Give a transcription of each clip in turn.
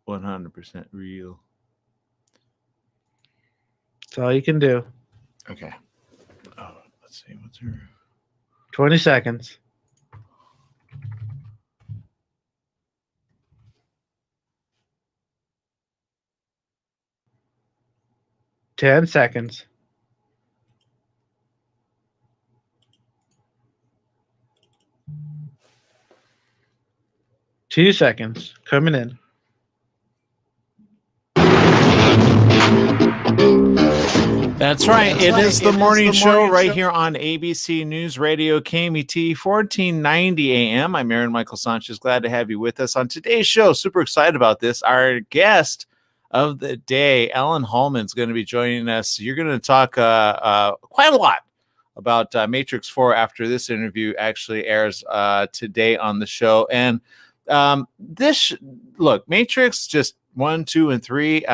100% real. That's all you can do. Okay. Oh, let's see. What's her? 20 seconds. Ten seconds. Two seconds. Coming in. That's right. It is the morning show right here on ABC News Radio, KMET, 1490 AM. I'm Aaron Michael Sanchez. Glad to have you with us on today's show. Super excited about this. Our guest of the day, Ellen Hallman, is going to be joining us. You're going to talk quite a lot about Matrix 4 after this interview actually airs today on the show. And look, Matrix just 1, 2, and 3.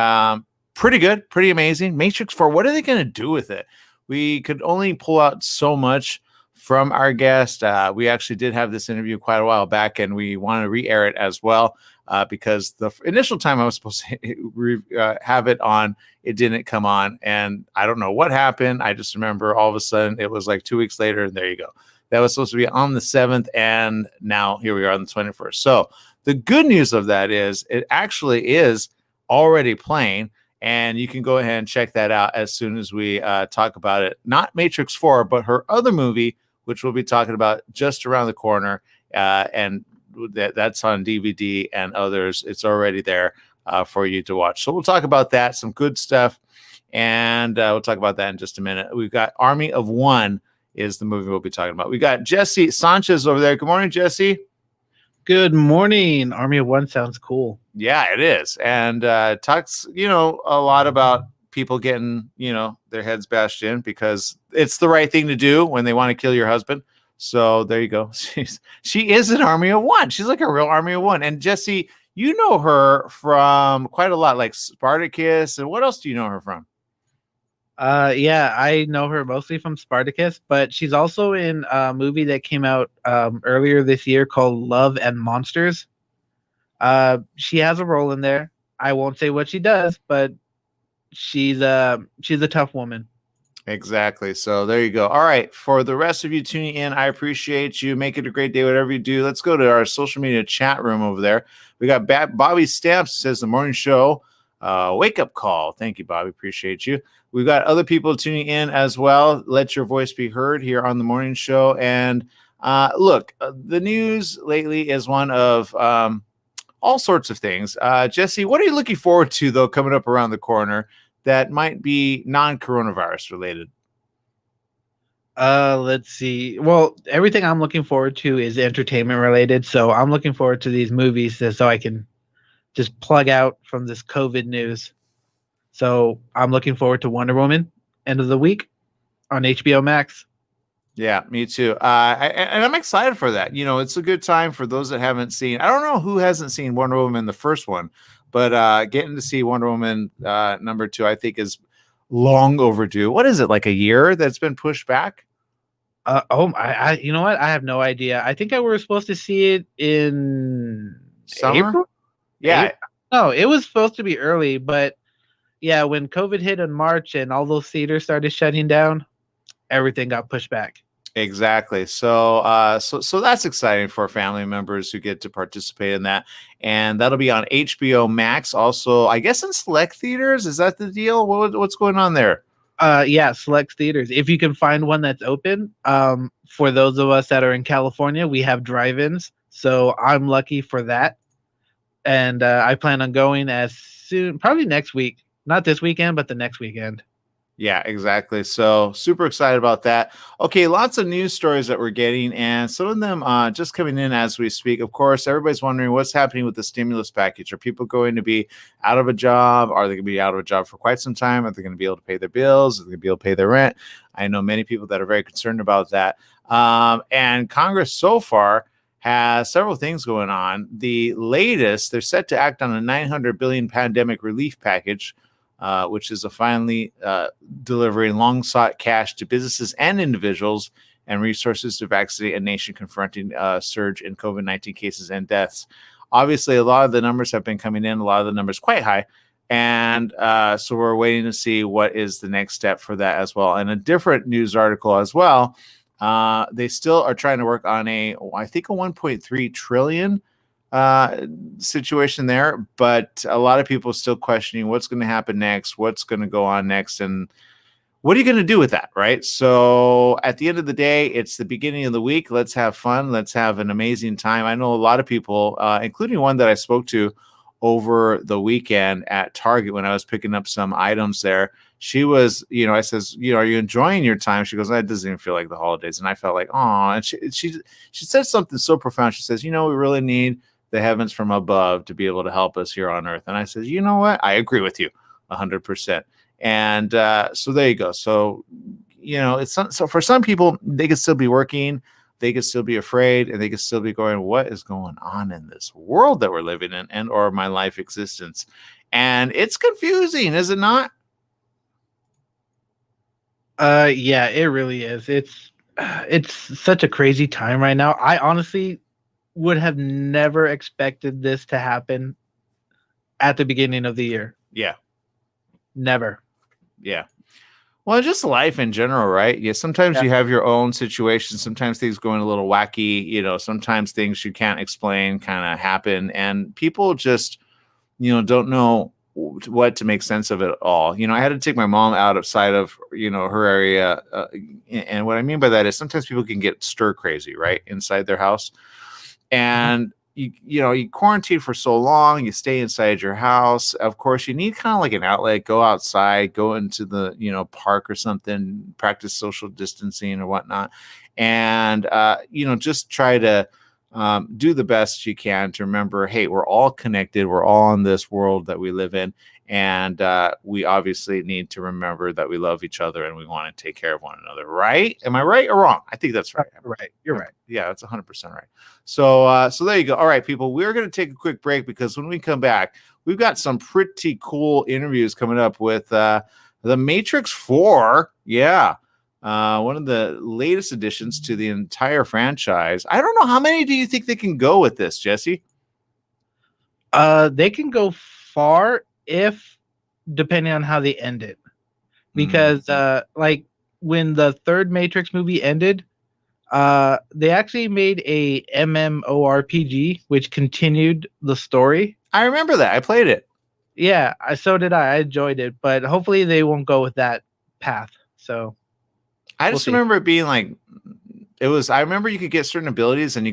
Pretty good, pretty amazing. Matrix 4, what are they going to do with it? We could only pull out so much from our guest. We actually did have this interview quite a while back, and we want to re-air it as well because the initial time I was supposed to have it on, it didn't come on, and I don't know what happened. I just remember all of a sudden it was like 2 weeks later, and there you go. That was supposed to be on the 7th, and now here we are on the 21st. So the good news of that is it actually is already playing. And you can go ahead and check that out as soon as we talk about it. Not Matrix 4, but her other movie, which we'll be talking about just around the corner. And that's on DVD and others. It's already there for you to watch. So we'll talk about that, some good stuff. And we'll talk about that in just a minute. We've got Army of One is the movie we'll be talking about. We got Jesse Sanchez over there. Good morning, Jesse. Good morning. Army of One sounds cool. Yeah, it is. And talks, a lot about people getting, their heads bashed in because it's the right thing to do when they want to kill your husband. So there you go. She is an Army of One. She's like a real Army of One. And Jesse, you know her from quite a lot, like Spartacus. And what else do you know her from? Yeah, I know her mostly from Spartacus, but she's also in a movie that came out earlier this year called Love and Monsters. She has a role in there. I won't say what she does, but she's a tough woman. Exactly. So there you go. All right. For the rest of you tuning in, I appreciate you. Make it a great day, whatever you do. Let's go to our social media chat room over there. We got Bobby Stamps says the morning show. Wake up call. Thank you, Bobby. Appreciate you. We've got other people tuning in as well. Let your voice be heard here on the morning show. And look, the news lately is one of all sorts of things. Jesse, what are you looking forward to, though, coming up around the corner that might be non-coronavirus related? Let's see. Well, everything I'm looking forward to is entertainment related. So I'm looking forward to these movies so I can just plug out from this COVID news. So I'm looking forward to Wonder Woman, end of the week on HBO Max. Yeah, me too. And I'm excited for that. It's a good time for those that haven't seen. I don't know who hasn't seen Wonder Woman, the first one, but getting to see Wonder Woman number 2, I think, is long overdue. What is it, like a year that's been pushed back? You know what? I have no idea. I think I were supposed to see it in Summer? April. Yeah. No, it was supposed to be early, but yeah, when COVID hit in March and all those theaters started shutting down, everything got pushed back. Exactly. So that's exciting for family members who get to participate in that. And that'll be on HBO Max. Also, I guess in select theaters. Is that the deal? What's going on there? Yeah, select theaters. If you can find one that's open. For those of us that are in California, we have drive-ins. So I'm lucky for that. And I plan on going as soon, probably next week. Not this weekend, but the next weekend. Yeah, exactly. So super excited about that. Okay, lots of news stories that we're getting, and some of them just coming in as we speak. Of course, everybody's wondering what's happening with the stimulus package. Are people going to be out of a job? Are they going to be out of a job for quite some time? Are they going to be able to pay their bills? Are they going to be able to pay their rent? I know many people that are very concerned about that. And Congress so far has several things going on. The latest, they're set to act on a $900 billion pandemic relief package, which is a finally delivering long-sought cash to businesses and individuals and resources to vaccinate a nation confronting a surge in COVID-19 cases and deaths. obviously a lot of the numbers have been coming in, a lot of the numbers quite high. And so we're waiting to see what is the next step for that as well. And a different news article as well. They still are trying to work on I think a 1.3 trillion situation there, but a lot of people are still questioning what's going to happen next, what's going to go on next, and what are you going to do with that, right? So at the end of the day, it's the beginning of the week. Let's have fun. Let's have an amazing time. I know a lot of people, including one that I spoke to over the weekend at Target when I was picking up some items there. She was, I says, are you enjoying your time? She goes, it doesn't even feel like the holidays. And I felt like, oh, and she said something so profound. She says, we really need the heavens from above to be able to help us here on earth. And I said, you know what? I agree with you 100%. And so there you go. So, so for some people, they could still be working, they could still be afraid, and they could still be going, what is going on in this world that we're living in and or my life existence? And it's confusing, is it not? Yeah, it really is. It's such a crazy time right now. I honestly would have never expected this to happen at the beginning of the year. Yeah. Never. Yeah. Well, just life in general, right? Yeah. Sometimes you have your own situations. Sometimes things going a little wacky. Sometimes things you can't explain kind of happen, and people just, don't know what to make sense of it all. I had to take my mom outside of, her area. And what I mean by that is sometimes people can get stir crazy, right? Inside their house. And you quarantine for so long, you stay inside your house. Of course, you need kind of like an outlet, go outside, go into the, park or something, practice social distancing or whatnot. And, just try to do the best you can to remember, hey, we're all connected. We're all in this world that we live in. And we obviously need to remember that we love each other and we want to take care of one another. Right? Am I right or wrong? I think that's right. Right. You're right. Yeah, that's 100% right. So there you go. All right, people, we're going to take a quick break because when we come back, we've got some pretty cool interviews coming up with The Matrix 4. Yeah. One of the latest additions to the entire franchise. I don't know, how many do you think they can go with this, Jesse? They can go far if depending on how they end it. Because like when the third Matrix movie ended, they actually made a MMORPG which continued the story. I remember that. I played it. Yeah, so did I. I enjoyed it, but hopefully they won't go with that path. So I just remember it being like, I remember you could get certain abilities and you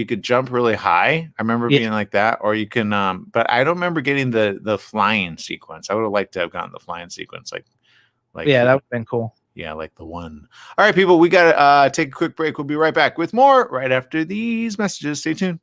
could jump really high. I remember being like that, or you can, but I don't remember getting the flying sequence. I would have liked to have gotten the flying sequence. Yeah, that would have been cool. Yeah, like the one. All right, people, we got to take a quick break. We'll be right back with more right after these messages. Stay tuned.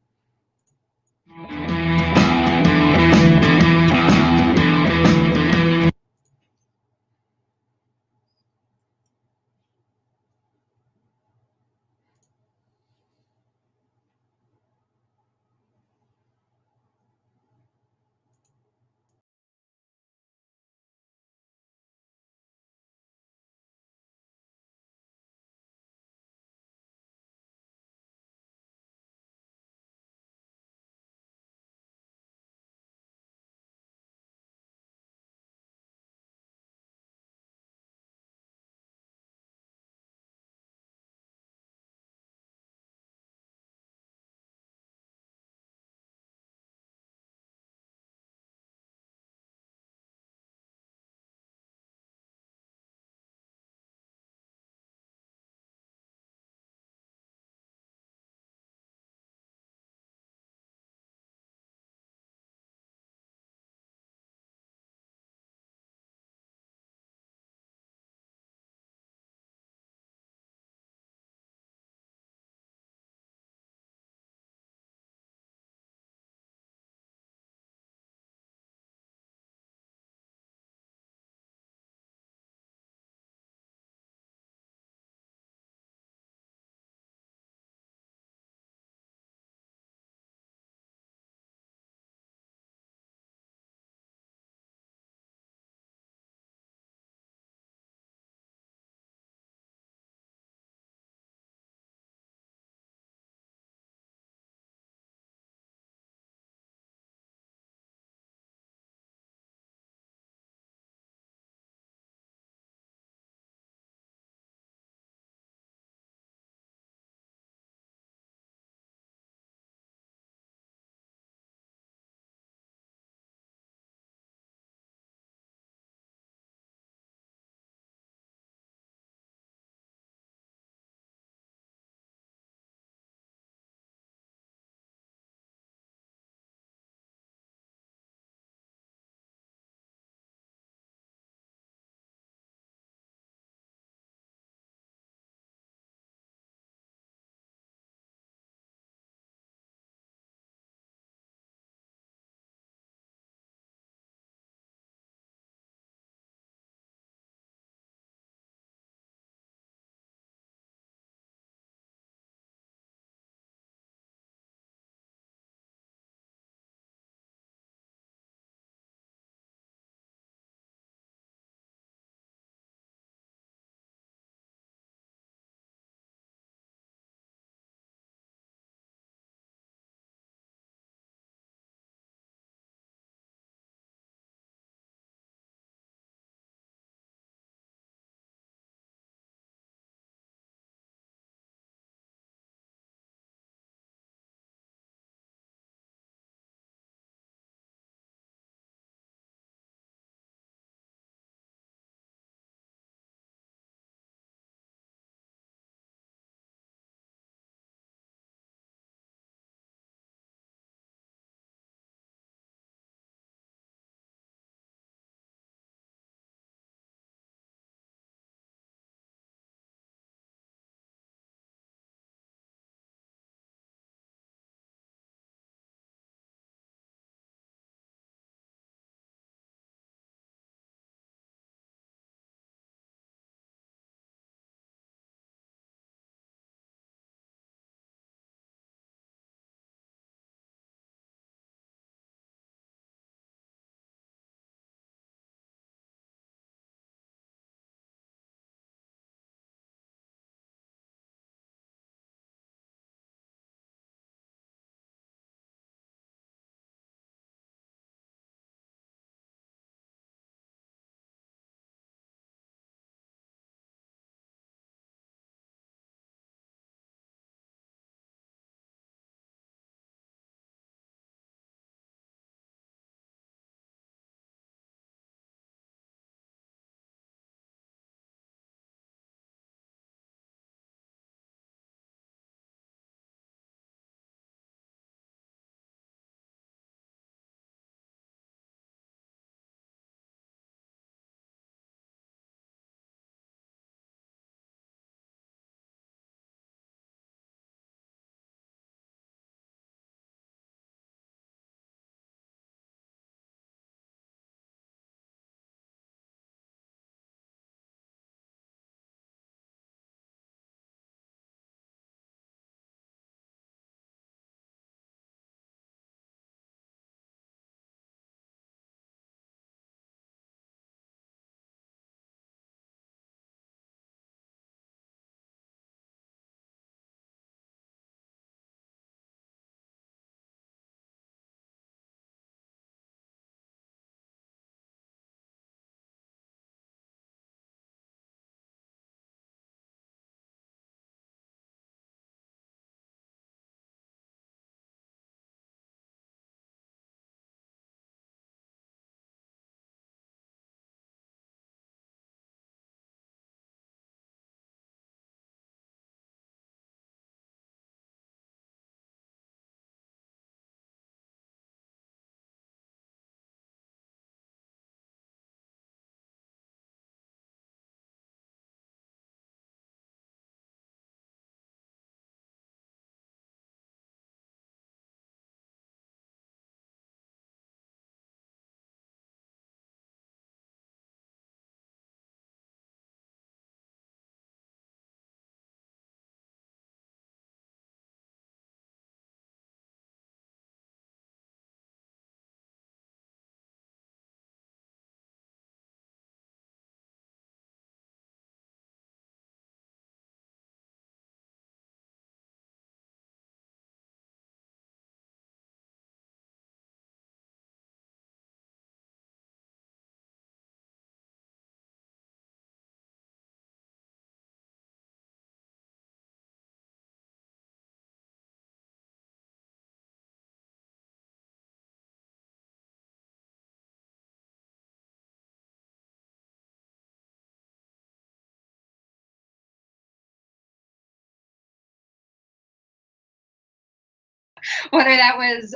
Whether that was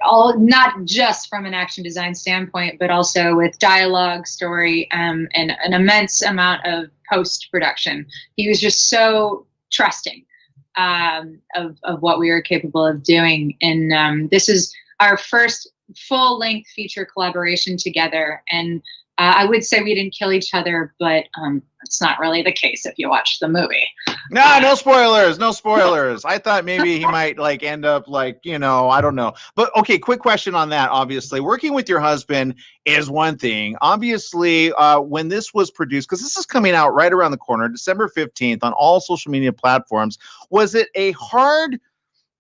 all not just from an action design standpoint, but also with dialogue, story, and an immense amount of post production. He was just so trusting of what we were capable of doing, and this is our first full length feature collaboration together. And I would say we didn't kill each other, but it's not really the case if you watch the movie. No spoilers, no spoilers. I thought maybe he might like end up like, you know, I don't know. But okay, quick question on that. Obviously, working with your husband is one thing. Obviously, when this was produced, because this is coming out right around the corner, December 15th on all social media platforms, was it a hard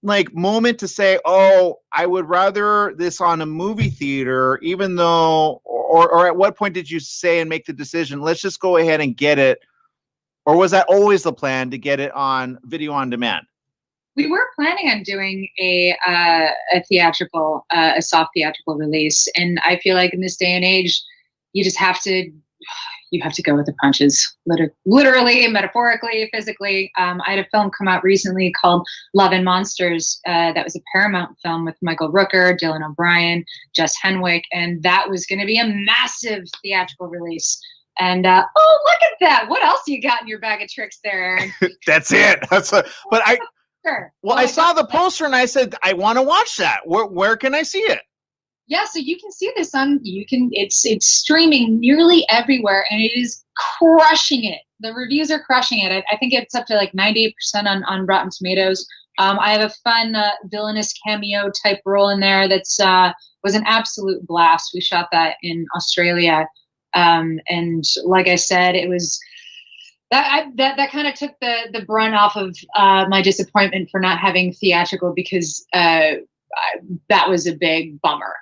like moment to say, oh, I would rather this on a movie theater, even though, or at what point did you say and make the decision, let's just go ahead and get it? Or was that always the plan to get it on video on demand? We were planning on doing a theatrical, a soft theatrical release. And I feel like in this day and age, you just have to, you have to go with the punches, literally, metaphorically, physically. I had a film come out recently called Love and Monsters. That was a Paramount film with Michael Rooker, Dylan O'Brien, Jess Henwick, and that was going to be a massive theatrical release. And oh, look at that! What else you got in your bag of tricks there, Aaron? That's it. But I, sure. Well, I saw the poster and I said, I want to watch that. Where can I see it? Yeah, so you can see this on, it's streaming nearly everywhere, and it is crushing it. The reviews are crushing it. I think it's up to like 98% on Rotten Tomatoes. I have a fun villainous cameo type role in there that's was an absolute blast. We shot that in Australia. And like I said, it was that kind of took the brunt off of my disappointment for not having theatrical, because that was a big bummer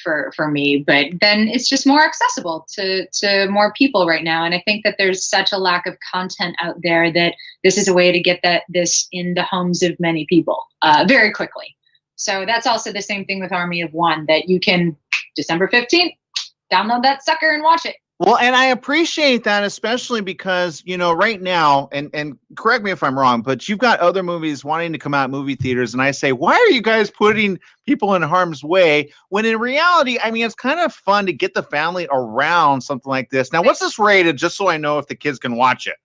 for me. But then it's just more accessible to more people right now, and I think that there's such a lack of content out there that this is a way to get this in the homes of many people very quickly. So that's also the same thing with Army of One, that you can December 15th. Download that sucker and watch it. Well, and I appreciate that, especially because, you know, right now, and correct me if I'm wrong, but you've got other movies wanting to come out in movie theaters, and I say, why are you guys putting people in harm's way? When in reality, I mean, it's kind of fun to get the family around something like this. Now, what's this rated, just so I know if the kids can watch it?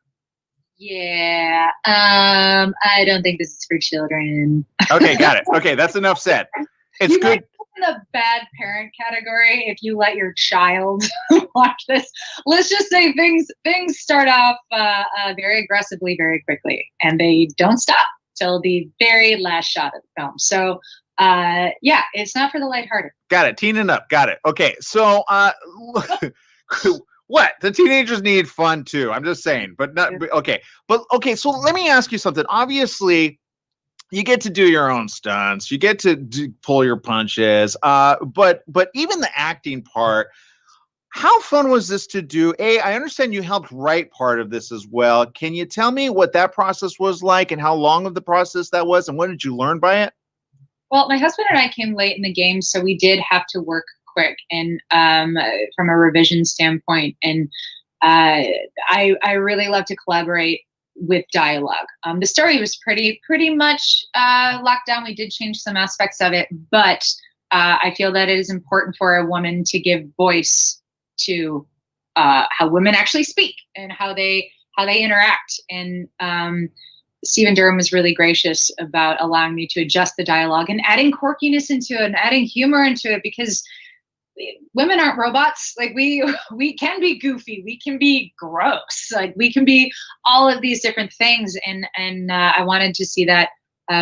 Yeah, I don't think this is for children. Okay, got it. Okay, that's enough said. It's good. In the bad parent category if you let your child watch this. Let's just say things start off very aggressively very quickly, and they don't stop till the very last shot of the film. So yeah, it's not for the lighthearted. Got it. Teen and up. Got it. Okay, so what? The teenagers need fun too. I'm just saying, but not okay. But okay, so let me ask you something. Obviously, you get to do your own stunts. You get to pull your punches. But even the acting part, how fun was this to do? I understand you helped write part of this as well. Can you tell me what that process was like and how long of the process that was, and what did you learn by it? Well, my husband and I came late in the game, so we did have to work quick and from a revision standpoint. And I really love to collaborate with dialogue. The story was pretty much locked down. We did change some aspects of it, but I feel that it is important for a woman to give voice to how women actually speak and how they interact. And Stephen Durham was really gracious about allowing me to adjust the dialogue and adding quirkiness into it and adding humor into it, because women aren't robots. Like we can be goofy, we can be gross, like we can be all of these different things, and I wanted to see that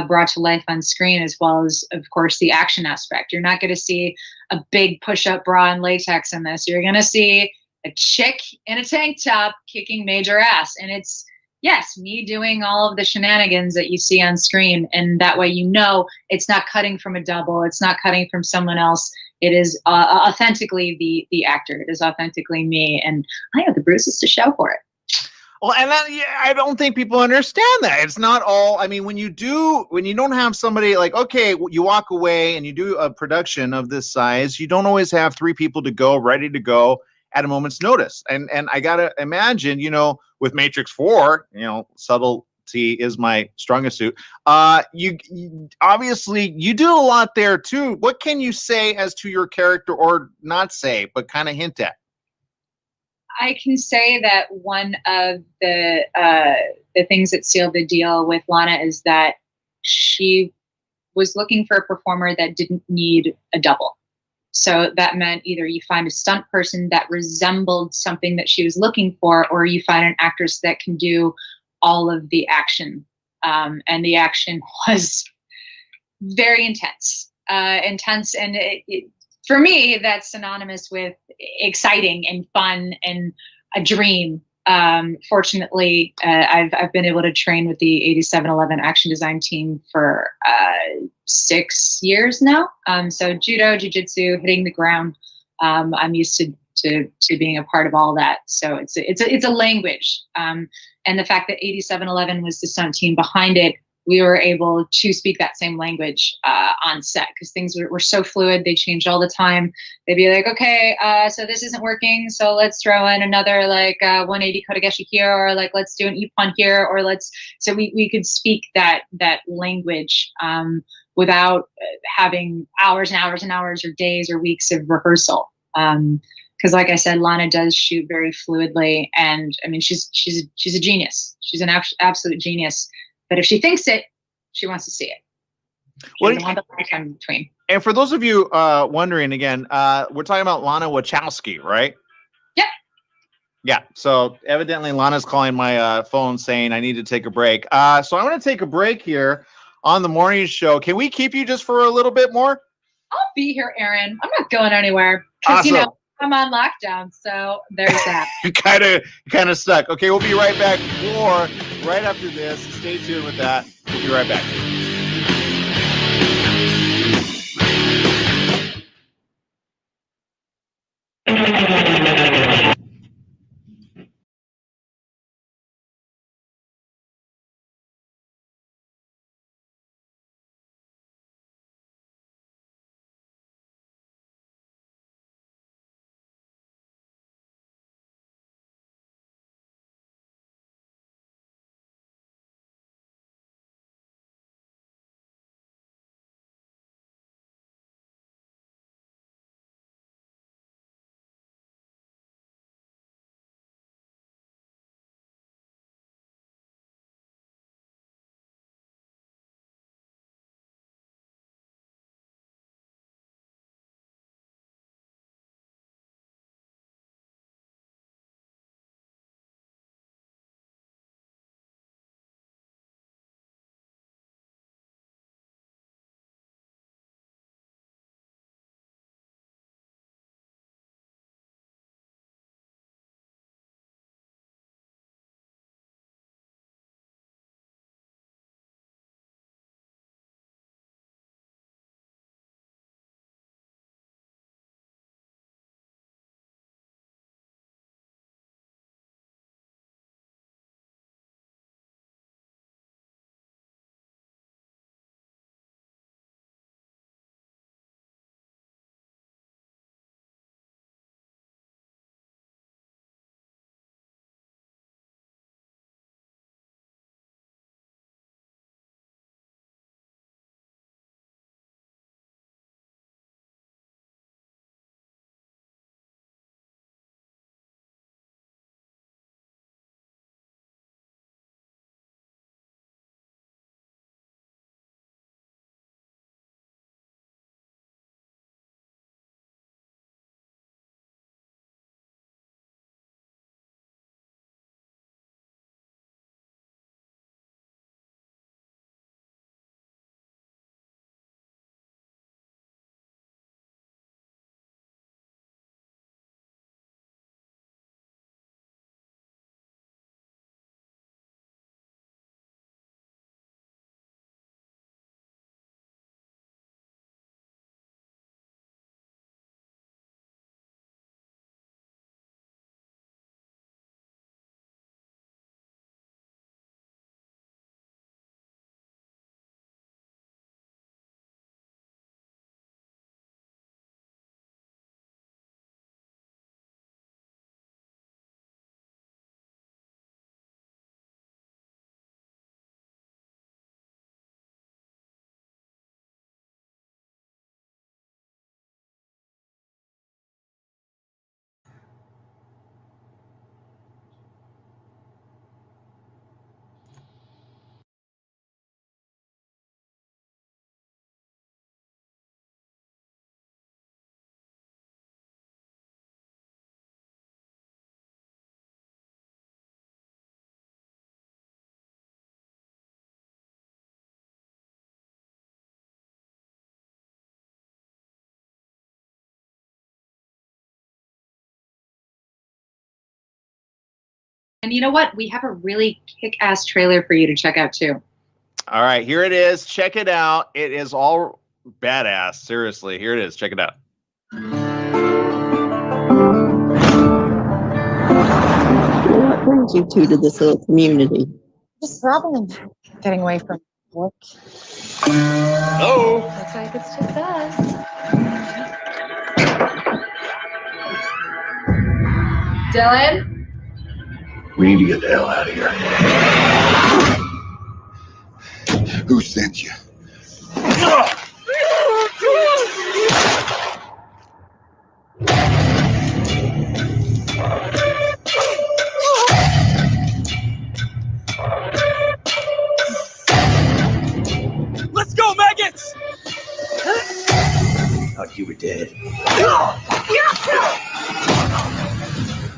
brought to life on screen, as well as, of course, the action aspect. You're not going to see a big push-up bra and latex in this. You're going to see a chick in a tank top kicking major ass, and it's, yes, me doing all of the shenanigans that you see on screen, and that way you know it's not cutting from a double, it's not cutting from someone else. It is authentically the actor. It is authentically me, and I have the bruises to show for it. Well, and I don't think people understand that. It's not all. I mean, when you don't have somebody like, okay, you walk away and you do a production of this size, you don't always have 3 people to go, ready to go at a moment's notice. And I gotta imagine, you know, with Matrix 4, you know, subtle is my strongest suit. You obviously you do a lot there too. What can you say as to your character, or not say, but kind of hint at? I can say that one of the things that sealed the deal with Lana is that she was looking for a performer that didn't need a double. So that meant either you find a stunt person that resembled something that she was looking for, or you find an actress that can do all of the action. And the action was very intense, and for me, that's synonymous with exciting and fun and a dream. Fortunately, I've been able to train with the 8711 action design team for 6 years now. So judo, jiu-jitsu, hitting the ground. I'm used to being a part of all that. So it's a language. And the fact that 8711 was the stunt team behind it, we were able to speak that same language on set, because things were so fluid. They changed all the time. They'd be like, okay, so this isn't working, so let's throw in another 180 kotegashi here, or let's do an ippon here, or so we could speak that language without having hours and hours and hours, or days or weeks of rehearsal. Because like I said, Lana does shoot very fluidly, and I mean she's a genius. She's an absolute genius. But if she thinks it, she wants to see it. She doesn't want the time in between. And for those of you wondering, again, we're talking about Lana Wachowski, right? Yep. Yeah. So evidently Lana's calling my phone saying I need to take a break. So I'm going to take a break here on the morning show. Can we keep you just for a little bit more? I'll be here, Aaron. I'm not going anywhere. Because, awesome. I'm on lockdown. So there's that. kind of stuck. Okay, we'll be right back. Or right after this. Stay tuned with that. We'll be right back. And you know what? We have a really kick-ass trailer for you to check out too. All right, here it is. Check it out. It is all badass. Seriously, here it is. Check it out. What brings you two to this little community? Just traveling, getting away from work. Hello. Looks like it's just us. Dylan? We need to get the hell out of here. Who sent you? Let's go, maggots! Thought you were dead.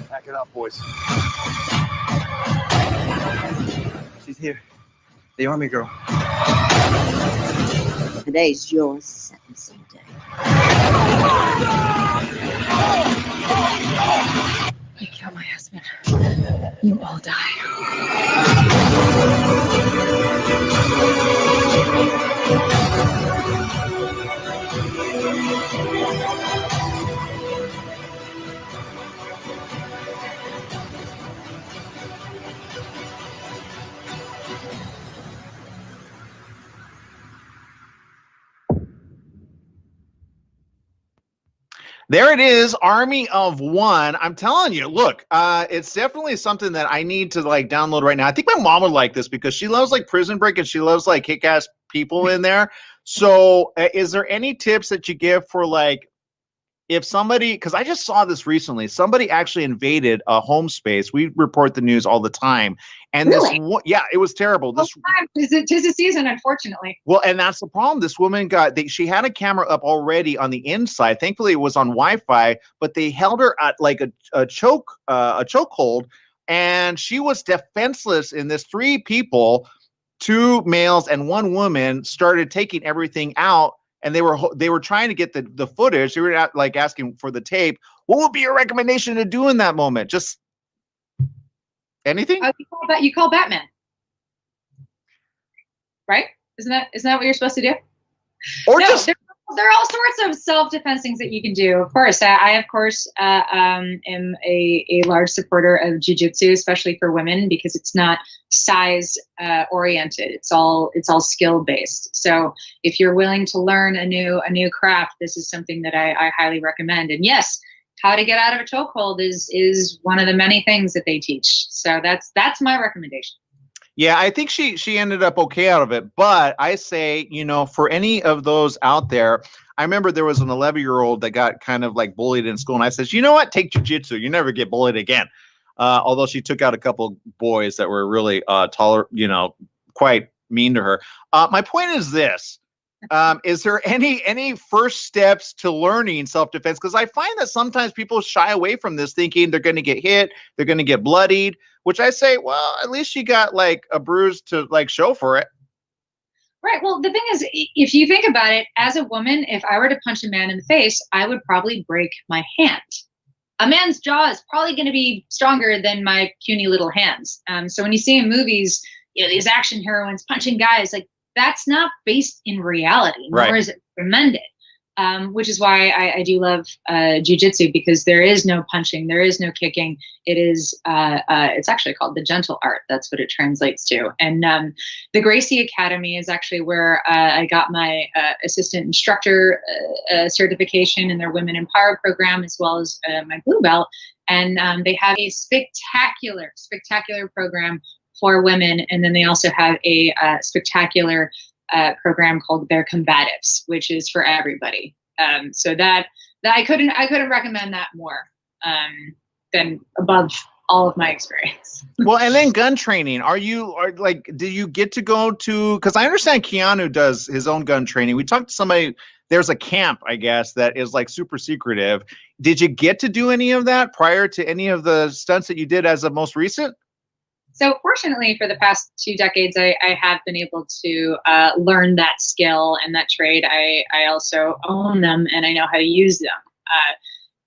Back it up, boys. She's here. The army girl. Today's your sentencing day. You kill my husband, you all die. There it is, Army of One. I'm telling you, look, it's definitely something that I need to like download right now. I think my mom would like this because she loves like Prison Break and she loves like kick-ass people in there. So is there any tips that you give for like if somebody, because I just saw this recently, somebody actually invaded a home space. We report the news all the time. And Really? Yeah, it was terrible. This Tis a season, unfortunately. Well, and that's the problem. This woman she had a camera up already on the inside. Thankfully, it was on Wi-Fi, but they held her at like a chokehold, and she was defenseless in this. 3 people, 2 males and 1 woman, started taking everything out, and they were trying to get the footage. They were like asking for the tape. What would be your recommendation to do in that moment? Just anything? You call Batman. Right? Isn't that what you're supposed to do? Or No, just there are all sorts of self-defense things that you can do. Of course, I of course am a large supporter of jiu-jitsu, especially for women, because it's not size oriented. It's all skill based. So if you're willing to learn a new craft, this is something that I highly recommend. And yes, how to get out of a chokehold is one of the many things that they teach. So that's my recommendation. Yeah, I think she ended up okay out of it. But I say, for any of those out there, I remember there was an 11-year-old that got kind of like bullied in school. And I said, you know what? Take jiu-jitsu. You never get bullied again. Although she took out a couple boys that were really quite mean to her. My point is this. Is there any first steps to learning self-defense? Because I find that sometimes people shy away from this thinking they're going to get hit, they're going to get bloodied, which I say, well, at least you got like a bruise to like show for it. Right. Well, the thing is, if you think about it, as a woman, if I were to punch a man in the face, I would probably break my hand. A man's jaw is probably going to be stronger than my puny little hands. So when you see in movies, these action heroines punching guys, like, that's not based in reality, nor Right. is it recommended. Which is why I do love jiu-jitsu, because there is no punching, there is no kicking. It is it's actually called the gentle art. That's what it translates to. And the Gracie Academy is actually where I got my assistant instructor certification in their Women in Power program, as well as my blue belt. And they have a spectacular program for women, and then they also have a spectacular program called Their Combatives, which is for everybody. So that I couldn't recommend that more than above all of my experience. Well, and then gun training. Do you get to go to? Because I understand Keanu does his own gun training. We talked to somebody. There's a camp, I guess, that is like super secretive. Did you get to do any of that prior to any of the stunts that you did as of most recent? So fortunately, for the past 2 decades, I have been able to learn that skill and that trade. I also own them, and I know how to use them.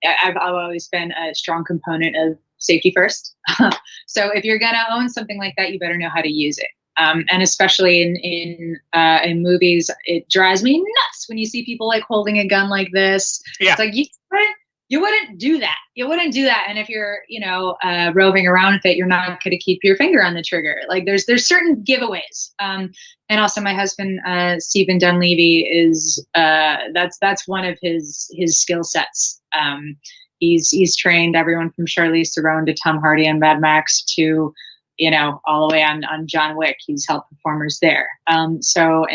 I've always been a strong component of safety first. So if you're gonna own something like that, you better know how to use it. And especially in movies, it drives me nuts when you see people like holding a gun like this. Yeah. It's like you wouldn't do that. You wouldn't do that. And if you're, roving around with it, you're not going to keep your finger on the trigger. Like there's certain giveaways. And also my husband, Stephen Dunleavy, is that's one of his skill sets. He's trained everyone from Charlize Theron to Tom Hardy and Mad Max to, all the way on John Wick. He's helped performers there. So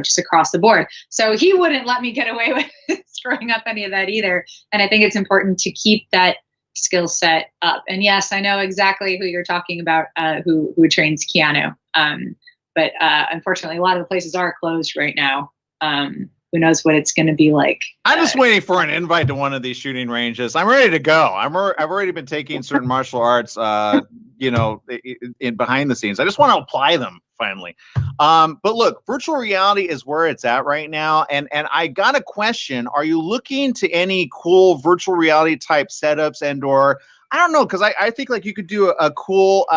just across the board. So he wouldn't let me get away with screwing up any of that either. And I think it's important to keep that skill set up. And yes, I know exactly who you're talking about, who trains Keanu. But unfortunately, a lot of the places are closed right now. Who knows what it's going to be like. I'm just waiting for an invite to one of these shooting ranges. I'm ready to go. I've already been taking certain martial arts, in behind the scenes. I just want to apply them finally. But look, virtual reality is where it's at right now. And I got a question. Are you looking to any cool virtual reality type setups or I don't know, because I think like you could do a cool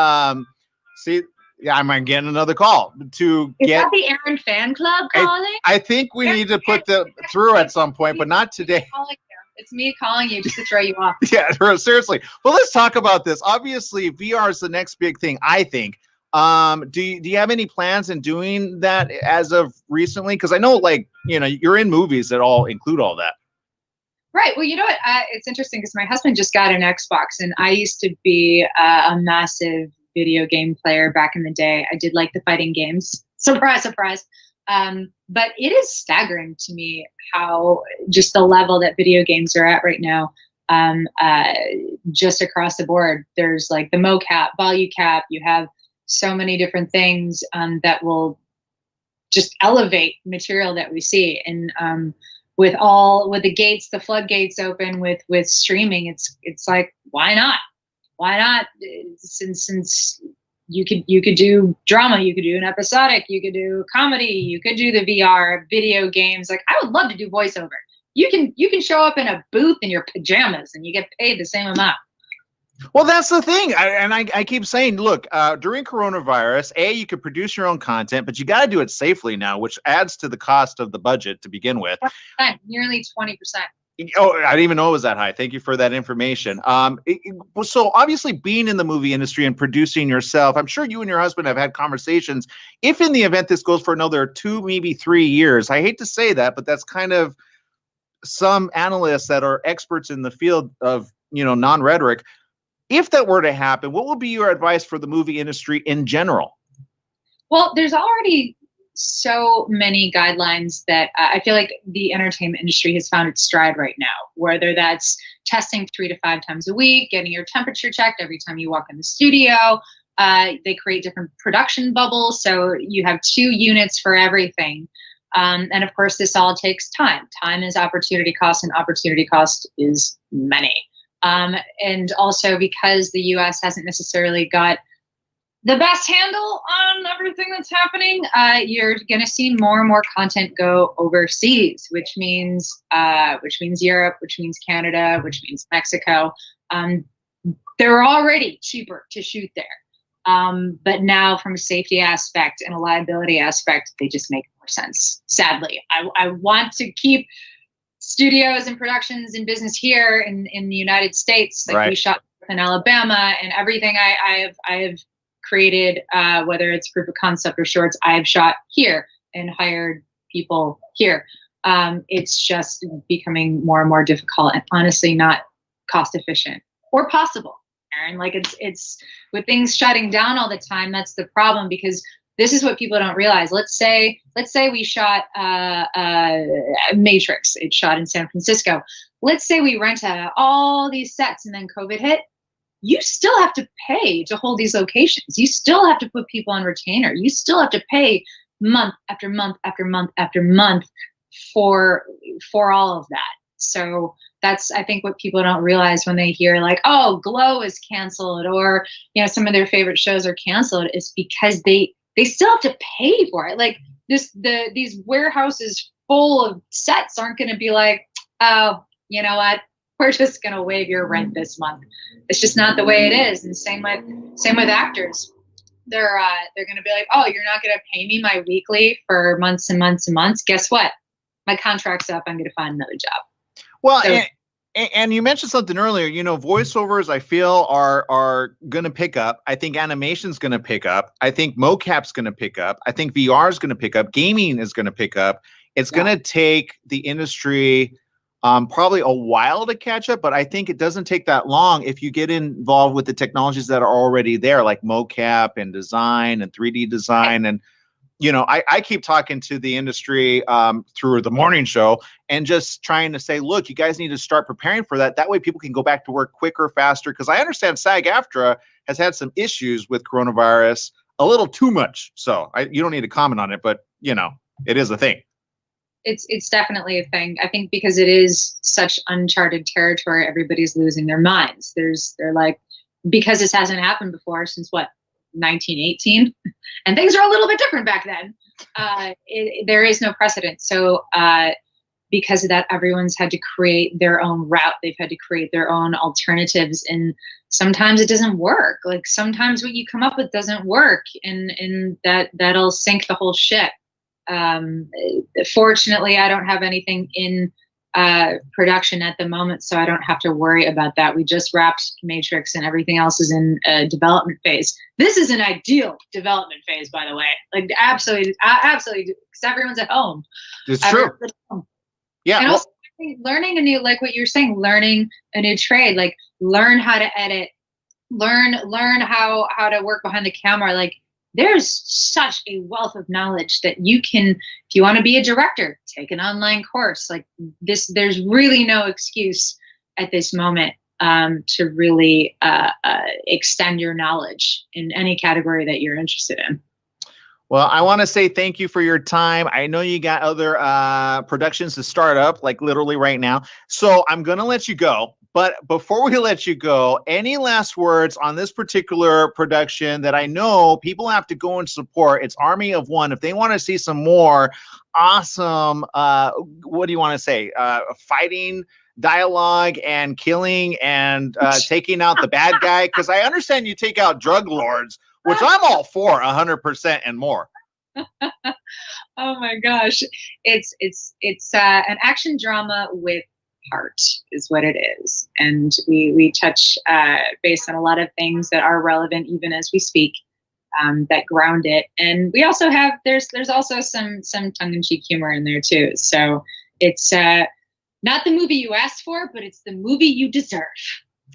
yeah, I might get another call to Is get that the Aaron fan club calling? I think we need to put them through at some point, but not today. It's me calling you just to throw you off. Yeah, seriously. Well, let's talk about this. Obviously, VR is the next big thing, I think. Do you have any plans in doing that as of recently? Because I know, you're in movies that all include all that. Right. Well, you know what? It's interesting because my husband just got an Xbox, and I used to be a massive video game player back in the day. I did like the fighting games. Surprise, surprise. But it is staggering to me how just the level that video games are at right now, just across the board. There's like the mocap, VoluCap. You have so many different things that will just elevate material that we see. And with the floodgates open with streaming, it's like, why not? Why not? Since you could do drama, you could do an episodic, you could do comedy, you could do the VR video games. Like I would love to do voiceover. You can show up in a booth in your pajamas and you get paid the same amount. Well, that's the thing. I keep saying, look, during coronavirus, you could produce your own content, but you got to do it safely now, which adds to the cost of the budget to begin with. Nearly 20%. Oh, I didn't even know it was that high. Thank you for that information. So obviously being in the movie industry and producing yourself, I'm sure you and your husband have had conversations. If in the event this goes for another 2, maybe 3 years, I hate to say that, but that's kind of some analysts that are experts in the field of, non-rhetoric. If that were to happen, what would be your advice for the movie industry in general? Well, there's already so many guidelines that I feel like the entertainment industry has found its stride right now, whether that's testing 3 to 5 times a week, getting your temperature checked every time you walk in the studio. They create different production bubbles. So you have 2 units for everything. And of course, this all takes time. Time is opportunity cost, and opportunity cost is money. And also because the US hasn't necessarily got the best handle on everything that's happening, you're going to see more and more content go overseas, which means Europe, which means Canada, which means Mexico. They're already cheaper to shoot there. But now from a safety aspect and a liability aspect, they just make more sense. Sadly, I want to keep studios and productions in business here in the United States. Like we shot in Alabama, and everything I have created, whether it's proof of concept or shorts, I've shot here and hired people here. It's just becoming more and more difficult and honestly not cost efficient or possible, Aaron. Like it's with things shutting down all the time, that's the problem, because this is what people don't realize. Let's say we shot Matrix. It's shot in San Francisco. Let's say we rent all these sets and then COVID hit. You still have to pay to hold these locations. You still have to put people on retainer. You still have to pay month after month after month after month for all of that. So that's, I think, what people don't realize when they hear like, oh, Glow is canceled, or some of their favorite shows are canceled, is because they still have to pay for it. Like these warehouses full of sets aren't going to be like, oh, you know what? we're just gonna waive your rent this month. It's just not the way it is. And same with actors. They're gonna be like, oh, you're not gonna pay me my weekly for months and months and months. Guess what? My contract's up. I'm gonna find another job. Well, So, and you mentioned something earlier, you know, voiceovers I feel are going to pick up. I think animation's going to pick up. I think mocap's going to pick up. I think VR is going to pick up. Gaming is going to pick up. It's going to take the industry probably a while to catch up, but I think it doesn't take that long if you get involved with the technologies that are already there, like mocap and design and 3D design. And you know, I keep talking to the industry through the morning show and just trying to say, look, you guys need to start preparing for that. That way people can go back to work quicker, faster. Because I understand SAG-AFTRA has had some issues with coronavirus, a little too much. So you don't need to comment on it, but, you know, it is a thing. It's definitely a thing. I think because it is such uncharted territory, everybody's losing their minds. They're like, because this hasn't happened before since what? 1918, and things are a little bit different back then. There is no precedent. So because of that, everyone's had to create their own route. They've had to create their own alternatives, and sometimes it doesn't work. Like sometimes what you come up with doesn't work, and that'll sink the whole ship. Fortunately, I don't have anything in production at the moment, so I don't have to worry about that. We just wrapped Matrix and everything else is in development phase. This is an ideal development phase, by the way. Like absolutely, because everyone's at home. It's true. Yeah. And also learning a new, like what you're saying, learning a new trade, like learn how to edit, learn how to work behind the camera. Like there's such a wealth of knowledge that you can, if you want to be a director, take an online course like this. There's really no excuse at this moment to really extend your knowledge in any category that you're interested in. Well, I want to say thank you for your time. I know you got other productions to start up, like literally right now. So I'm going to let you go. But before we let you go, any last words on this particular production that I know people have to go and support? It's Army of One. If they want to see some more awesome, what do you want to say? Fighting, dialogue, and killing and taking out the bad guy. Because I understand you take out drug lords, which I'm all for 100% and more. Oh my gosh. It's an action drama with heart is what it is. And we touch based on a lot of things that are relevant even as we speak, that ground it. And we also have, there's also some tongue-in-cheek humor in there too. So it's not the movie you asked for, but it's the movie you deserve.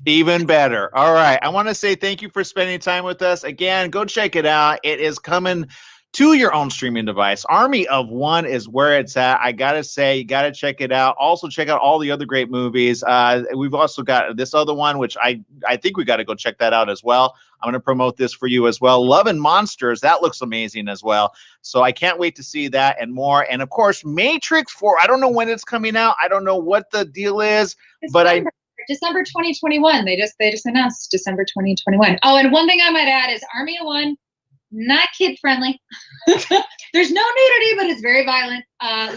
Even better. All right. I want to say thank you for spending time with us. Again, go check it out. It is coming to your own streaming device. Army of One is where it's at. I got to say, you got to check it out. Also, check out all the other great movies. We've also got this other one, which I think we got to go check that out as well. I'm going to promote this for you as well. Love and Monsters. That looks amazing as well. So I can't wait to see that and more. And of course, Matrix 4. I don't know when it's coming out. I don't know what the deal is, December 2021. They just announced December 2021. Oh, and one thing I might add is Army of One, not kid friendly. There's no nudity, but it's very violent.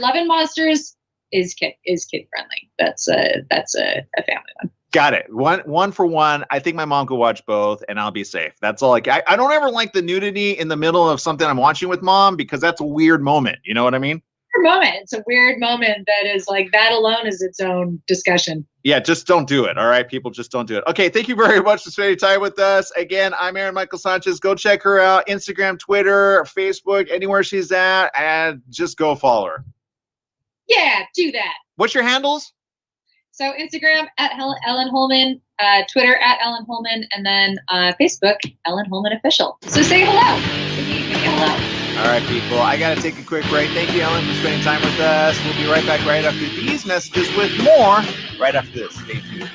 Love and Monsters is kid friendly. That's a family one. Got it. One for one. I think my mom could watch both, and I'll be safe. That's all. I don't ever like the nudity in the middle of something I'm watching with mom because that's a weird moment. You know what I mean? Moment. It's a weird moment that is like that alone is its own discussion. Yeah, just don't do it. All right, people, just don't do it. Okay, thank you very much for spending time with us. Again, I'm Aaron Michael Sanchez. Go check her out. Instagram, Twitter, Facebook, anywhere she's at, and just go follow her. Yeah, do that. What's your handles? So Instagram at Ellen Holman, Twitter at Ellen Holman, and then Facebook, Ellen Holman Official. So say hello. Say hello. All right, people, I got to take a quick break. Thank you, Ellen, for spending time with us. We'll be right back right after these messages with more right after this. Stay tuned.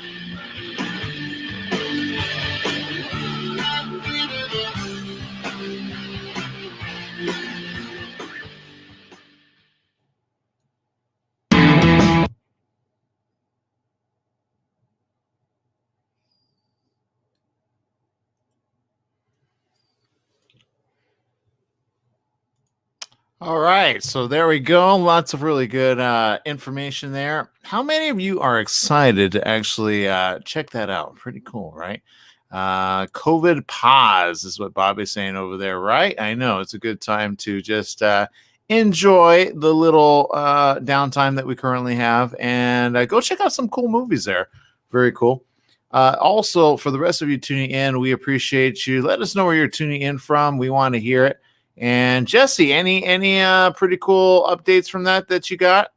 All right, so there we go. Lots of really good information there. How many of you are excited to actually check that out? Pretty cool, right? COVID pause is what Bobby's saying over there, right? I know it's a good time to just enjoy the little downtime that we currently have and go check out some cool movies there. Very cool. Also, for the rest of you tuning in, we appreciate you. Let us know where you're tuning in from. We want to hear it. And Jesse, any pretty cool updates from that you got?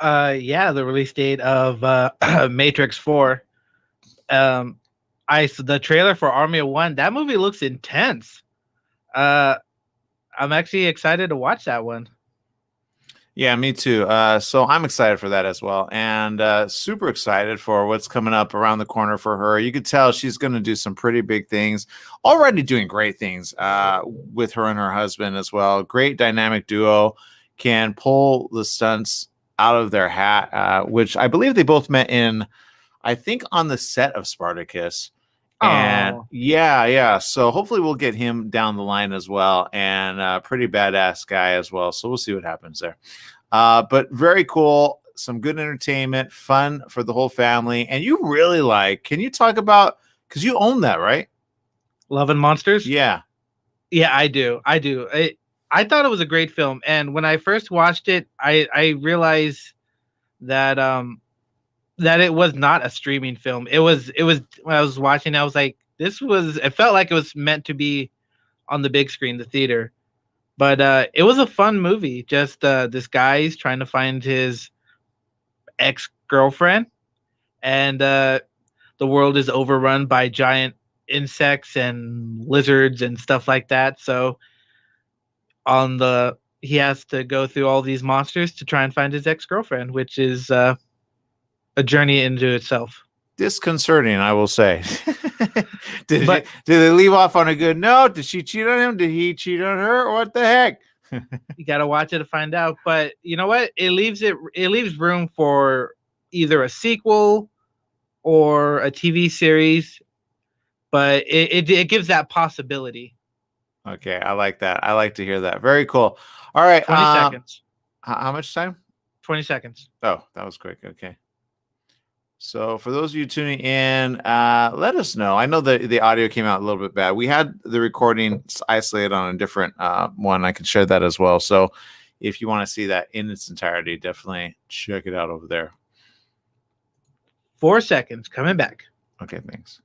Yeah, the release date of Matrix 4. The trailer for Army of One. That movie looks intense. I'm actually excited to watch that one. Yeah, me too. So I'm excited for that as well, and super excited for what's coming up around the corner for her. You could tell she's going to do some pretty big things. Already doing great things with her and her husband as well. Great dynamic duo, can pull the stunts out of their hat, which I believe they both met in, I think, on the set of Spartacus. And yeah. So hopefully we'll get him down the line as well, and pretty badass guy as well. So we'll see what happens there. But very cool. Some good entertainment, fun for the whole family. And you really can you talk about, because you own that, right? Love and Monsters? Yeah. Yeah, I do. I thought it was a great film. And when I first watched it, I realized that that it was not a streaming film. It was when I was watching, I was like, it felt like it was meant to be on the big screen, the theater. But it was a fun movie. Just this guy's trying to find his ex-girlfriend, and the world is overrun by giant insects and lizards and stuff like that. So he has to go through all these monsters to try and find his ex-girlfriend, which is a journey into itself. Disconcerting, I will say. Did they leave off on a good note? Did she cheat on him? Did he cheat on her? What the heck? You gotta watch it to find out. But you know what? It leaves room for either a sequel or a TV series. But it gives that possibility. Okay, I like that. I like to hear that. Very cool. All right. 20 seconds. How much time? 20 seconds. Oh, that was quick. Okay. So for those of you tuning in, let us know. I know that the audio came out a little bit bad. We had the recording isolated on a different one. I can share that as well. So if you want to see that in its entirety, definitely check it out over there. 4 seconds. Coming back. Okay, thanks.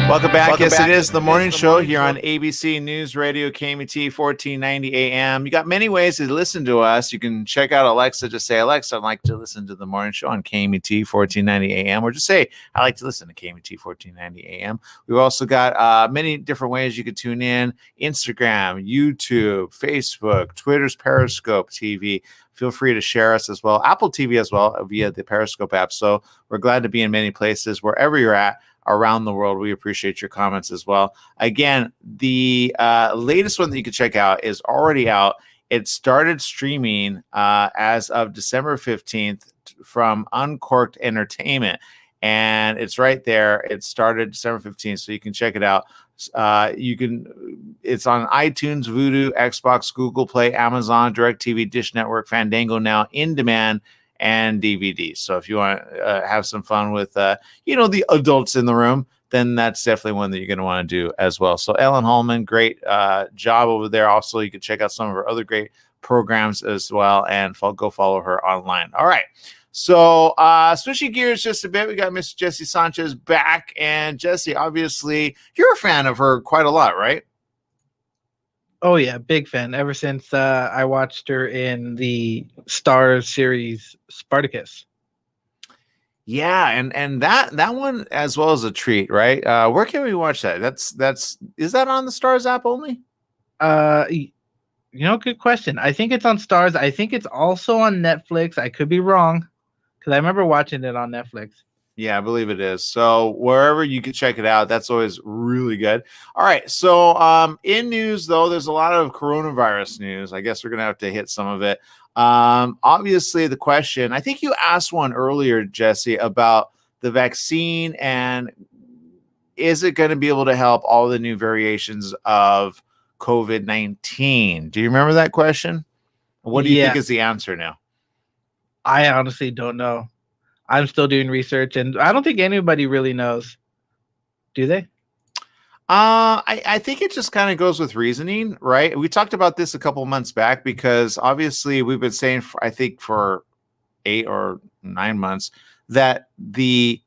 Welcome back. Yes, it is the morning show here on ABC News Radio KMT 1490 AM. You got many ways to listen to us. You can check out Alexa. Just say, Alexa, I'd like to listen to the morning show on KMT 1490 AM. Or just say, I like to listen to KMT 1490 AM. We've also got many different ways you could tune in. Instagram, YouTube, Facebook, Twitter's Periscope TV. Feel free to share us as well. Apple TV as well via the Periscope app. So we're glad to be in many places, wherever you're at around the world. We appreciate your comments as well. Again, the latest one that you can check out is already out. It started streaming as of December 15th from Uncorked Entertainment, and it's right there. It started December 15th, so you can check it out. It's on iTunes, Vudu, Xbox, Google Play, Amazon, DirecTV, Dish Network, Fandango Now, In Demand, and DVD. So if you want to have some fun with, the adults in the room, then that's definitely one that you're going to want to do as well. So Ellen Hallman, great job over there. Also, you can check out some of her other great programs as well, and go follow her online. All right. So switching gears just a bit, we got Miss Jessie Sanchez back. And Jessie, obviously, you're a fan of her quite a lot, right? Oh yeah, big fan. Ever since I watched her in the Starz series Spartacus. Yeah, and that one as well as a treat, right? Where can we watch that? Is that on the Starz app only? Good question. I think it's on Starz. I think it's also on Netflix. I could be wrong, because I remember watching it on Netflix. Yeah, I believe it is. So wherever you can check it out, that's always really good. All right. So in news, though, there's a lot of coronavirus news. I guess we're going to have to hit some of it. Obviously, the question, I think you asked one earlier, Jesse, about the vaccine and is it going to be able to help all the new variations of COVID-19? Do you remember that question? What do you think Yeah. is the answer now? I honestly don't know. I'm still doing research, and I don't think anybody really knows. Do they? I think it just kind of goes with reasoning, right? We talked about this a couple months back because obviously we've been saying, I think for 8 or 9 months, that the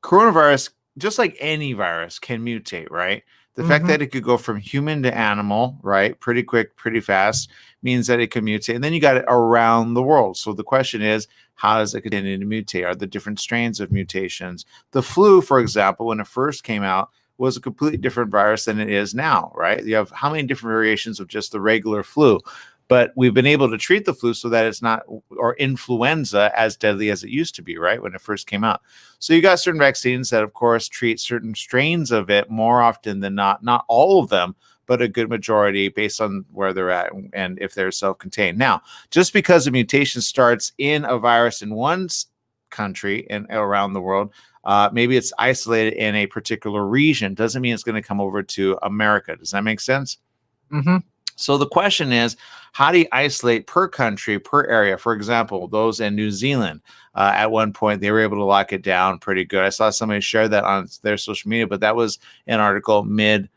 coronavirus, just like any virus, can mutate, right? The fact that it could go from human to animal, right, pretty quick, pretty fast, means that it can mutate. And then you got it around the world. So the question is, how does it continue to mutate? Are there different strains of mutations? The flu, for example, when it first came out, was a completely different virus than it is now, right? You have how many different variations of just the regular flu? But we've been able to treat the flu so that it's not, or influenza, as deadly as it used to be, right, when it first came out. So you got certain vaccines that, of course, treat certain strains of it more often than not all of them, but a good majority based on where they're at and if they're self-contained. Now, just because a mutation starts in a virus in one country and around the world, maybe it's isolated in a particular region, doesn't mean it's going to come over to America. Does that make sense? So the question is, how do you isolate per country, per area? For example, those in New Zealand, at one point, they were able to lock it down pretty good. I saw somebody share that on their social media, but that was an article mid-year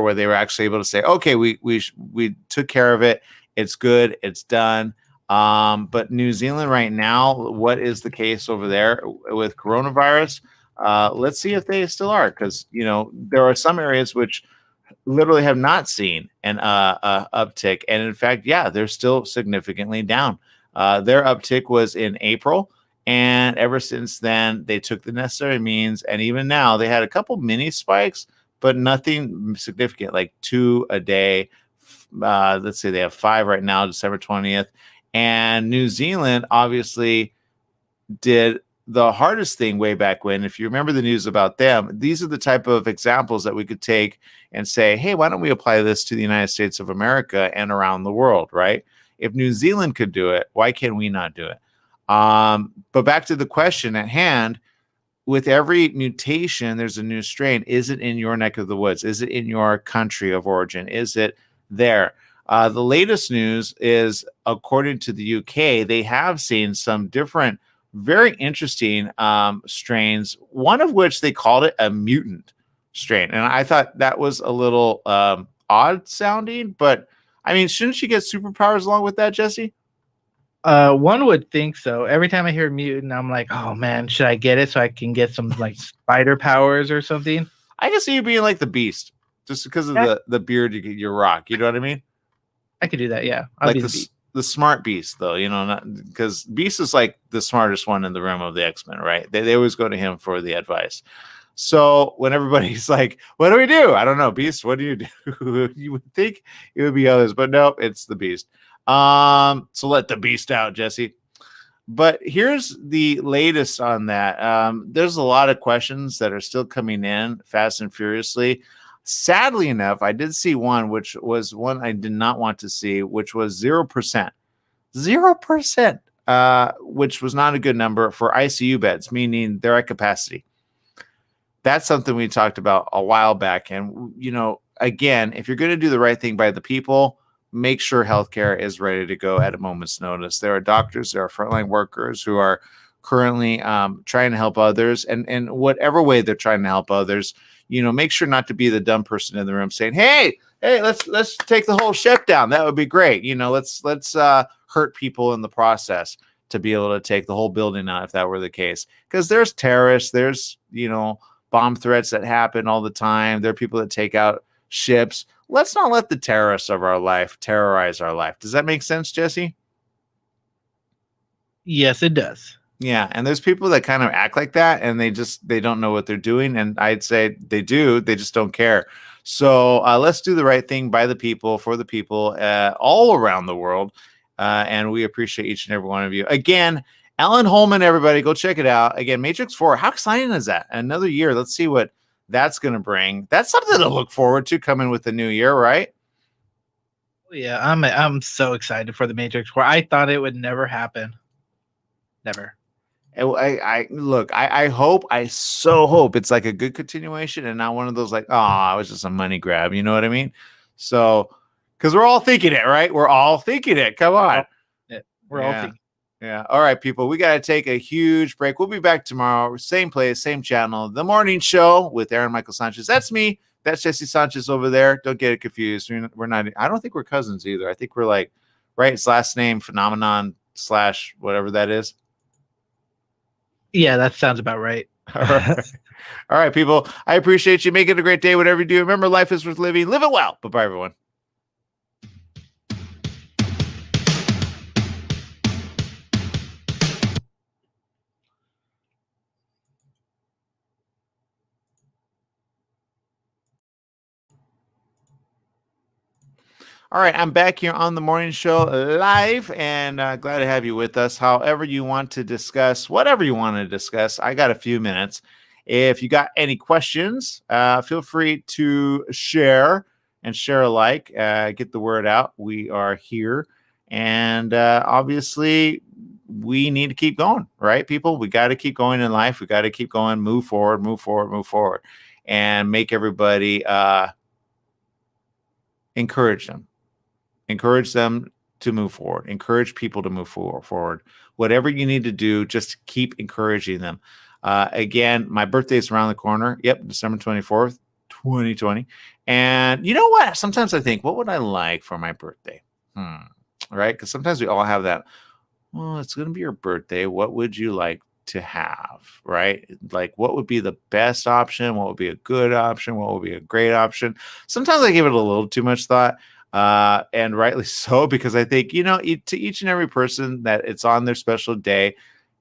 where they were actually able to say, okay, we took care of it. It's good. It's done. But New Zealand right now, what is the case over there with coronavirus? Let's see if they still are, because, you know, there are some areas which literally have not seen an uptick, and in fact, yeah, they're still significantly down. Their uptick was in April, and ever since then they took the necessary means, and even now they had a couple mini spikes, but nothing significant, like 2 a day. Let's say they have 5 right now, December 20th, and New Zealand obviously did the hardest thing way back when. If you remember the news about them, these are the type of examples that we could take and say, hey, why don't we apply this to the United States of America and around the world, right? If New Zealand could do it, why can we not do it? But back to the question at hand, with every mutation, there's a new strain. Is it in your neck of the woods? Is it in your country of origin? Is it there? The latest news is, according to the UK, they have seen some different, very interesting strains, one of which they called it a mutant strain. And I thought that was a little odd sounding, but I mean, shouldn't you get superpowers along with that, Jesse? One would think so. Every time I hear mutant, I'm like, oh man, should I get it so I can get some like spider powers or something? I can see you being like the Beast, just because of the beard you rock. You know what I mean? I could do that, yeah. Like the smart Beast, though, you know, not because Beast is like the smartest one in the room of the X-Men, right? They always go to him for the advice. So when everybody's like, what do we do? I don't know, Beast, what do you do? You would think it would be others, but nope, it's the Beast. So let the Beast out, Jesse. But here's the latest on that. There's a lot of questions that are still coming in fast and furiously. Sadly enough, I did see one, which was one I did not want to see, which was 0%. 0%, which was not a good number for ICU beds, meaning they're at capacity. That's something we talked about a while back. And, you know, again, if you're going to do the right thing by the people, make sure healthcare is ready to go at a moment's notice. There are doctors, there are frontline workers who are currently trying to help others, and whatever way they're trying to help others, you know, make sure not to be the dumb person in the room saying, hey, let's take the whole ship down. That would be great. You know, let's hurt people in the process to be able to take the whole building out if that were the case. Because there's terrorists, there's, you know, bomb threats that happen all the time. There are people that take out ships. Let's not let the terrorists of our life terrorize our life. Does that make sense, Jesse? Yes, it does. Yeah, and there's people that kind of act like that, and they don't know what they're doing, and I'd say they do, they just don't care. So let's do the right thing by the people, for the people, all around the world, and we appreciate each and every one of you. Again, Alan Holman, everybody, go check it out. Again, Matrix 4, how exciting is that? Another year, let's see what that's going to bring. That's something to look forward to coming with the new year, right? Yeah, I'm so excited for the Matrix 4. I thought it would never happen. Never. I look, I hope, I so hope it's like a good continuation and not one of those like, oh, it was just a money grab. You know what I mean? So, because we're all thinking it, right? We're all thinking it. Come on. We're all thinking. Yeah. All right, people. We got to take a huge break. We'll be back tomorrow. Same place, same channel. The Morning Show with Aaron Michael Sanchez. That's me. That's Jesse Sanchez over there. Don't get it confused. We're not, I don't think we're cousins either. I think we're like, right? It's last name phenomenon / whatever that is. Yeah, that sounds about right. All right. All right, people. I appreciate you. Make it a great day, whatever you do. Remember, life is worth living. Live it well. Bye-bye, everyone. All right, I'm back here on the morning show live, and glad to have you with us. However you want to discuss, whatever you want to discuss, I got a few minutes. If you got any questions, feel free to share and share alike. Get the word out. We are here, and obviously, we need to keep going, right, people? We got to keep going in life. We got to keep going, move forward, move forward, move forward, and make everybody encourage them. Encourage them to move forward. Encourage people to move forward. Whatever you need to do, just keep encouraging them. Again, my birthday is around the corner. Yep, December 24th, 2020. And you know what? Sometimes I think, what would I like for my birthday? Right? Because sometimes we all have that, well, it's going to be your birthday. What would you like to have? Right? Like, what would be the best option? What would be a good option? What would be a great option? Sometimes I give it a little too much thought. And rightly so, because I think, you know, to each and every person that it's on their special day,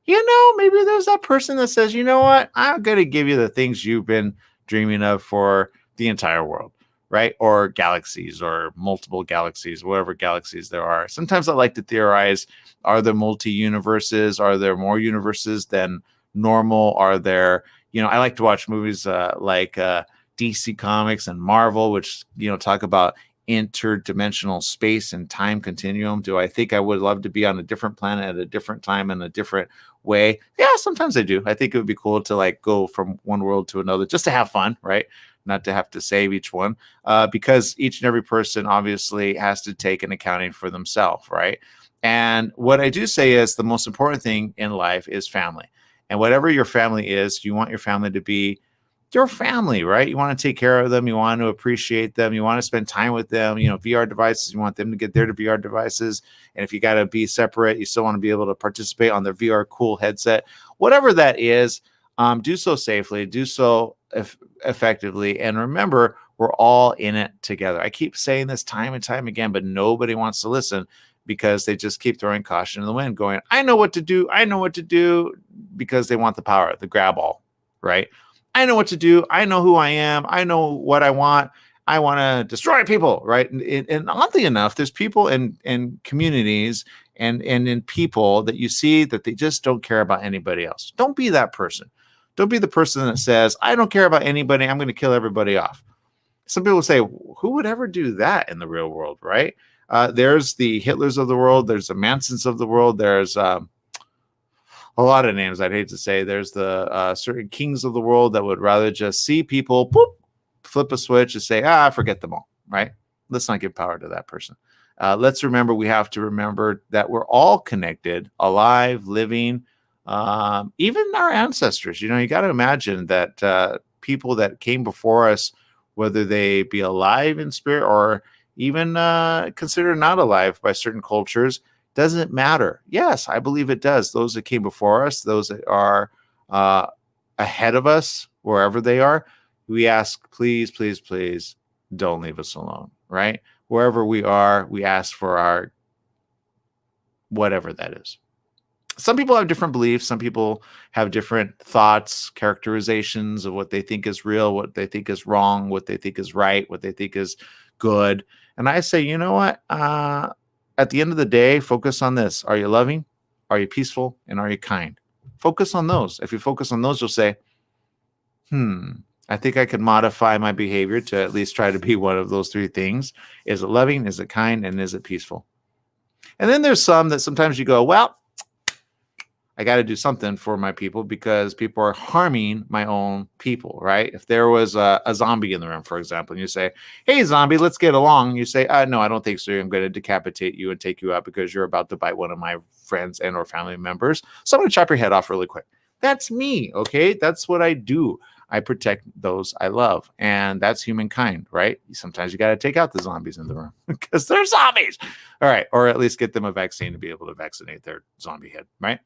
you know, maybe there's that person that says, you know what, I'm going to give you the things you've been dreaming of for the entire world, right? Or galaxies or multiple galaxies, whatever galaxies there are. Sometimes I like to theorize, are there multi-universes? Are there more universes than normal? Are there, you know, I like to watch movies like DC Comics and Marvel, which, you know, talk about interdimensional space and time continuum. Do I think I would love to be on a different planet at a different time in a different way? Yeah, sometimes I do. I think it would be cool to like go from one world to another just to have fun, right? Not to have to save each one, because each and every person obviously has to take an accounting for themselves, right? And what I do say is the most important thing in life is family. And whatever your family is, you want your family to be your family, right? You want to take care of them. You want to appreciate them. You want to spend time with them. You know, VR devices, you want them to get their VR devices. And if you got to be separate, you still want to be able to participate on their VR cool headset. Whatever that is, do so safely, do so effectively. And remember, we're all in it together. I keep saying this time and time again, but nobody wants to listen because they just keep throwing caution in the wind going, I know what to do. I know what to do, because they want the power, the grab all, right? I know what to do. I know who I am. I know what I want. I want to destroy people, right? And oddly enough, there's people in communities and in people that you see that they just don't care about anybody else. Don't be that person. Don't be the person that says, I don't care about anybody. I'm going to kill everybody off. Some people say, who would ever do that in the real world, right? There's the Hitlers of the world. There's the Mansons of the world. There's a lot of names I'd hate to say. There's the certain kings of the world that would rather just see people flip a switch and say, forget them all, right? Let's not give power to that person. Let's remember, we have to remember that we're all connected, alive, living, even our ancestors. You know, you got to imagine that people that came before us, whether they be alive in spirit or even considered not alive by certain cultures, doesn't matter. Yes, I believe it does. Those that came before us, those that are ahead of us, wherever they are, we ask, please, please, please don't leave us alone, right? Wherever we are, we ask for our whatever that is. Some people have different beliefs. Some people have different thoughts, characterizations of what they think is real, what they think is wrong, what they think is right, what they think is good. And I say, you know what? At the end of the day, focus on this. Are you loving? Are you peaceful? And are you kind? Focus on those. If you focus on those, you'll say, I think I could modify my behavior to at least try to be one of those three things. Is it loving? Is it kind? And is it peaceful? And then there's some that sometimes you go, well, I got to do something for my people because people are harming my own people, right? If there was a zombie in the room, for example, and you say, hey, zombie, let's get along. You say, no, I don't think so. I'm going to decapitate you and take you out because you're about to bite one of my friends and or family members. So I'm going to chop your head off really quick. That's me, okay? That's what I do. I protect those I love. And that's humankind, right? Sometimes you got to take out the zombies in the room because they're zombies. All right. Or at least get them a vaccine to be able to vaccinate their zombie head, right?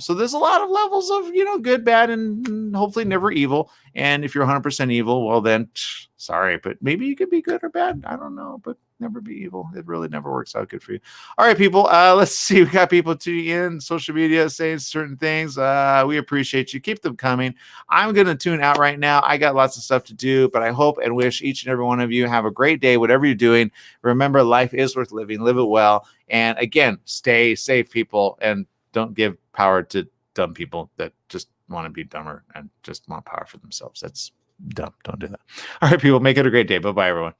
So there's a lot of levels of, good, bad, and hopefully never evil. And if you're 100% evil, well then, sorry, but maybe you could be good or bad. I don't know, but never be evil. It really never works out good for you. All right, people. Let's see. We got people tuning in, social media, saying certain things. We appreciate you. Keep them coming. I'm going to tune out right now. I got lots of stuff to do, but I hope and wish each and every one of you have a great day, whatever you're doing. Remember, life is worth living. Live it well. And again, stay safe, people, and don't give power to dumb people that just want to be dumber and just want power for themselves. That's dumb. Don't do that. All right, people, make it a great day. Bye-bye, everyone.